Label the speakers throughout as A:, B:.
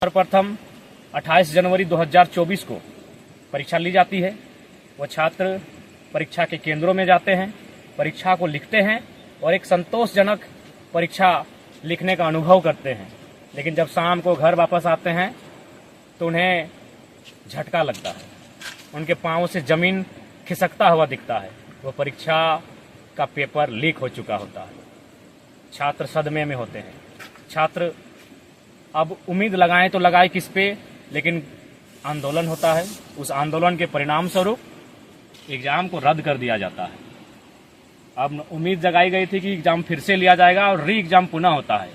A: सर्वप्रथम 28 जनवरी 2024 को परीक्षा ली जाती है। वो छात्र परीक्षा के केंद्रों में जाते हैं, परीक्षा को लिखते हैं और एक संतोषजनक परीक्षा लिखने का अनुभव करते हैं। लेकिन जब शाम को घर वापस आते हैं तो उन्हें झटका लगता है, उनके पांव से जमीन खिसकता हुआ दिखता है। वो परीक्षा का पेपर लीक हो चुका होता है। छात्र सदमे में होते हैं। छात्र अब उम्मीद लगाएं तो लगाए किस पे, लेकिन आंदोलन होता है। उस आंदोलन के परिणाम स्वरूप एग्जाम को रद्द कर दिया जाता है। अब उम्मीद जगाई गई थी कि एग्जाम फिर से लिया जाएगा और री एग्जाम पुनः होता है।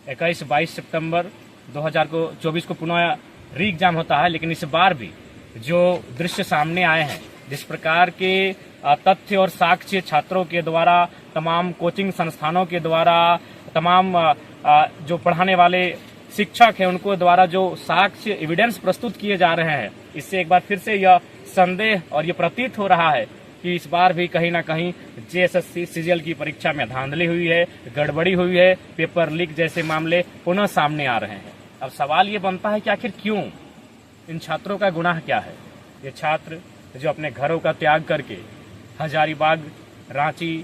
A: 21-22 सितंबर 2024 को पुनः री एग्जाम होता है। लेकिन इस बार भी जो दृश्य सामने आए हैं, जिस प्रकार के तथ्य और साक्ष्य छात्रों के द्वारा, तमाम कोचिंग संस्थानों के द्वारा, तमाम जो पढ़ाने वाले शिक्षक हैं उनको द्वारा जो साक्ष्य एविडेंस प्रस्तुत किए जा रहे हैं, इससे एक बार फिर से यह संदेह और ये प्रतीत हो रहा है कि इस बार भी कहीं ना कहीं जेएसएससी सीजीएल की परीक्षा में धांधली हुई है, गड़बड़ी हुई है, पेपर लीक जैसे मामले पुनः सामने आ रहे हैं। अब सवाल ये बनता है कि आखिर क्यों, इन छात्रों का गुनाह क्या है? ये छात्र जो अपने घरों का त्याग करके हजारीबाग, रांची,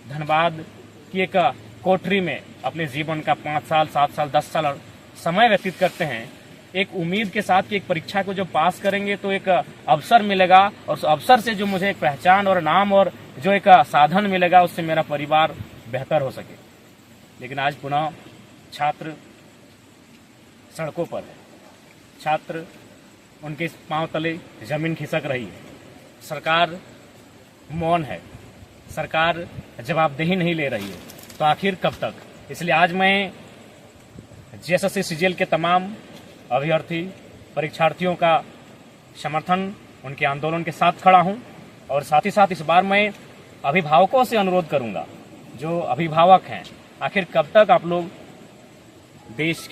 A: धनबाद की एक कोठरी में अपने जीवन का 5 साल, 7 साल, 10 साल समय व्यतीत करते हैं, एक उम्मीद के साथ कि एक परीक्षा को जो पास करेंगे तो एक अवसर मिलेगा और उस अवसर से जो मुझे एक पहचान और नाम और जो एक साधन मिलेगा, उससे मेरा परिवार बेहतर हो सके। लेकिन आज पुनः छात्र सड़कों पर है। छात्र, उनके पांव तले जमीन खिसक रही है। सरकार मौन है, सरकार जवाबदेही नहीं ले रही है। तो आखिर कब तक? इसलिए आज मैं जेएसएससी सीजीएल के तमाम अभ्यर्थी परीक्षार्थियों का समर्थन, उनके आंदोलन के साथ खड़ा हूं। और साथ ही साथ इस बार मैं अभिभावकों से अनुरोध करूंगा, जो अभिभावक हैं, आखिर कब तक आप लोग देश,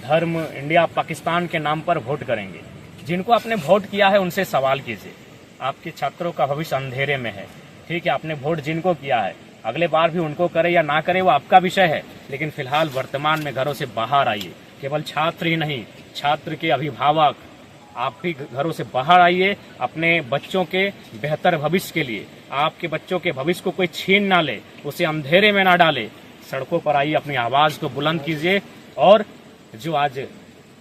A: धर्म, इंडिया, पाकिस्तान के नाम पर वोट करेंगे? जिनको आपने वोट किया है उनसे सवाल कीजिए। आपके छात्रों का भविष्य अंधेरे में है। ठीक है, आपने वोट जिनको किया है, अगले बार भी उनको करे या ना करे वो आपका विषय है। लेकिन फिलहाल वर्तमान में घरों से बाहर आइए। केवल छात्र ही नहीं, छात्र के अभिभावक, आप भी घरों से बाहर आइए। अपने बच्चों के बेहतर भविष्य के लिए, आपके बच्चों के भविष्य को कोई छीन ना ले, उसे अंधेरे में ना डाले। सड़कों पर आइए, अपनी आवाज को बुलंद कीजिए। और जो आज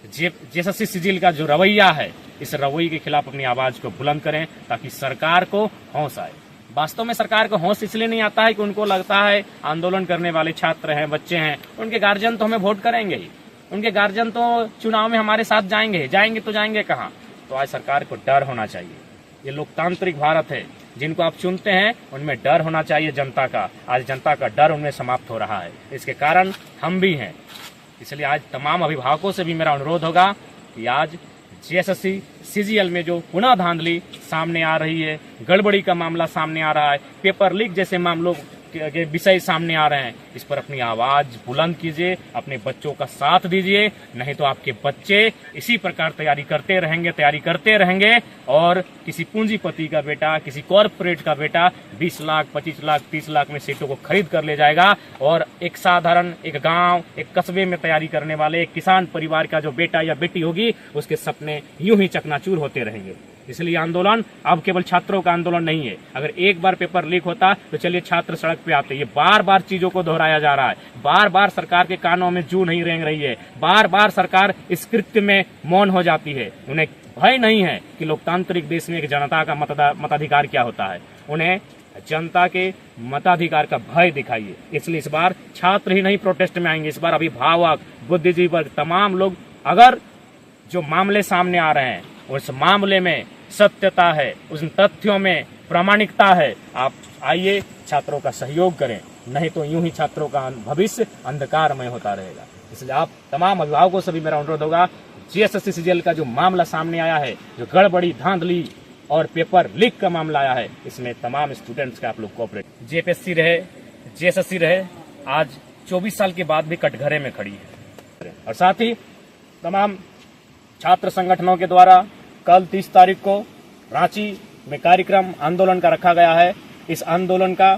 A: जेएसएससी सीजीएल का जो रवैया है, इस रवैये के खिलाफ अपनी आवाज को बुलंद करें, ताकि सरकार को होश आए। वास्तव में सरकार को होश इसलिए नहीं आता है कि उनको लगता है आंदोलन करने वाले छात्र हैं, बच्चे हैं, उनके गार्जियन तो हमें वोट करेंगे ही, उनके गार्जियन तो चुनाव में हमारे साथ जाएंगे तो जाएंगे कहाँ? तो आज सरकार को डर होना चाहिए। ये लोकतांत्रिक भारत है, जिनको आप चुनते हैं उनमें डर होना चाहिए जनता का। आज जनता का डर उनमें समाप्त हो रहा है, इसके कारण हम भी हैं। इसलिए आज तमाम अभिभावकों से भी मेरा अनुरोध होगा कि आज जेएसएससी सीजीएल में जो पुनः धांधली सामने आ रही है, गड़बड़ी का मामला सामने आ रहा है, पेपर लीक जैसे मामलों के विषय सामने आ रहे हैं, इस पर अपनी आवाज बुलंद कीजिए, अपने बच्चों का साथ दीजिए। नहीं तो आपके बच्चे इसी प्रकार तैयारी करते रहेंगे और किसी पूंजीपति का बेटा, किसी कॉर्पोरेट का बेटा 20 लाख, 25 लाख, 30 लाख में सीटों को खरीद कर ले जाएगा। और एक साधारण, एक गांव, एक कस्बे में तैयारी करने वाले एक किसान परिवार का जो बेटा या बेटी होगी, उसके सपने यूं ही चकनाचूर होते रहेंगे। इसलिए आंदोलन अब केवल छात्रों का आंदोलन नहीं है। अगर एक बार पेपर लीक होता तो चलिए छात्र सड़क पे आते। ये बार बार चीजों को दोहराया जा रहा है, बार बार सरकार के कानों में जू नहीं रेंग रही है, बार बार सरकार इस कृत्य में मौन हो जाती है। उन्हें भय नहीं है कि लोकतांत्रिक देश में एक जनता का मताधिकार क्या होता है। उन्हें जनता के मताधिकार का भय दिखाइए। इसलिए इस बार छात्र ही नहीं प्रोटेस्ट में आएंगे, इस बार अभिभावक, बुद्धिजीवी वर्ग, तमाम लोग। अगर जो मामले सामने आ रहे हैं उस मामले में सत्यता है, उस तथ्यों में प्रामाणिकता है, आप आइए, छात्रों का सहयोग करें। नहीं तो यूं ही छात्रों का भविष्य अंधकारमय होता रहेगा। इसलिए आप तमाम अभिभावकों से भी मेरा अनुरोध होगा, जेएसएससी सीजीएल का जो मामला सामने आया है, जो गड़बड़ी, धांधली और पेपर लीक का मामला आया है, इसमें तमाम स्टूडेंट्स का आप लोग कोऑपरेट। जेपीएससी रहे, जेएसएससी रहे, आज 24 साल के बाद भी कटघरे में खड़ी है। और साथ ही तमाम छात्र संगठनों के द्वारा कल 30 तारीख को रांची में कार्यक्रम आंदोलन का रखा गया है। इस आंदोलन का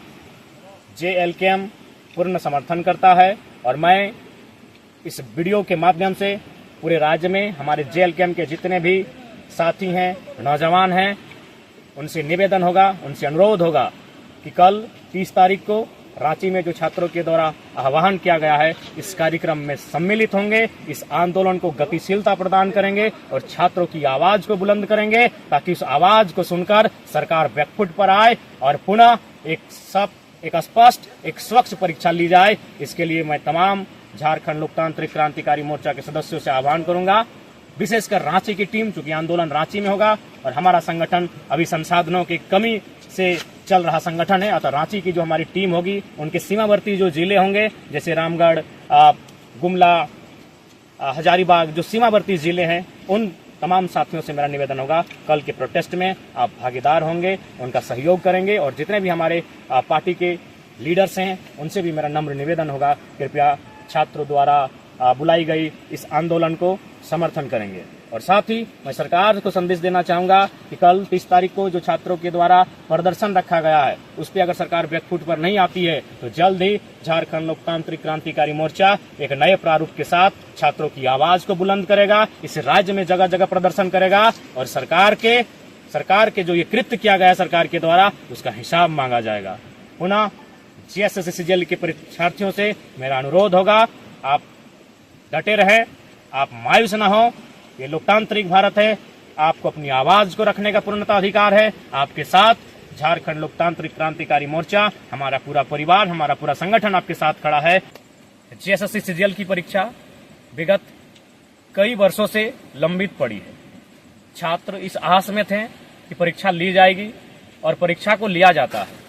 A: जेएलकेएम पूर्ण समर्थन करता है और मैं इस वीडियो के माध्यम से पूरे राज्य में हमारे JLKM के जितने भी साथी हैं, नौजवान हैं, उनसे निवेदन होगा, उनसे अनुरोध होगा कि कल 30 तारीख को रांची में जो छात्रों के द्वारा आह्वान किया गया है, इस कार्यक्रम में सम्मिलित होंगे, इस आंदोलन को गतिशीलता प्रदान करेंगे और छात्रों की आवाज को बुलंद करेंगे, ताकि उस आवाज को सुनकर सरकार बैकफुट पर आए और पुनः एक स्पष्ट, एक स्वच्छ परीक्षा ली जाए। इसके लिए मैं तमाम झारखंड लोकतांत्रिक क्रांतिकारी मोर्चा के सदस्यों से आह्वान करूंगा, विशेषकर रांची की टीम, चूंकि आंदोलन रांची में होगा और हमारा संगठन अभी संसाधनों की कमी से चल रहा संगठन है, अतः रांची की जो हमारी टीम होगी, उनके सीमावर्ती जो जिले होंगे जैसे रामगढ़, गुमला, हजारीबाग, जो सीमावर्ती जिले हैं, उन तमाम साथियों से मेरा निवेदन होगा, कल के प्रोटेस्ट में आप भागीदार होंगे, उनका सहयोग करेंगे और जितने भी हमारे पार्टी के लीडर्स हैं उनसे भी मेरा नम्र निवेदन होगा, कृपया छात्रों द्वारा बुलाई गई इस आंदोलन को समर्थन करेंगे। और साथ ही मैं सरकार को संदेश देना चाहूंगा कि कल 30 तारीख को जो छात्रों के द्वारा प्रदर्शन रखा गया है, उस पर अगर सरकार बैकफुट पर नहीं आती है तो जल्द ही झारखंड लोकतांत्रिक क्रांतिकारी मोर्चा एक नए प्रारूप के साथ छात्रों की आवाज को बुलंद करेगा, इस राज्य में जगह जगह प्रदर्शन करेगा और सरकार के जो ये कृत्य किया गया है सरकार के द्वारा, उसका हिसाब मांगा जाएगा। पुनः JSSCCGL के परीक्षार्थियों से मेरा अनुरोध होगा, आप डटे रहें, आप मायूस न हो, ये लोकतांत्रिक भारत है, आपको अपनी आवाज को रखने का पूर्णतः अधिकार है। आपके साथ झारखंड लोकतांत्रिक क्रांतिकारी मोर्चा, हमारा पूरा परिवार, हमारा पूरा संगठन आपके साथ खड़ा है। JSSCCGL की परीक्षा विगत कई वर्षों से लंबित पड़ी है। छात्र इस आस में थे कि परीक्षा ली जाएगी और परीक्षा को लिया जाता है,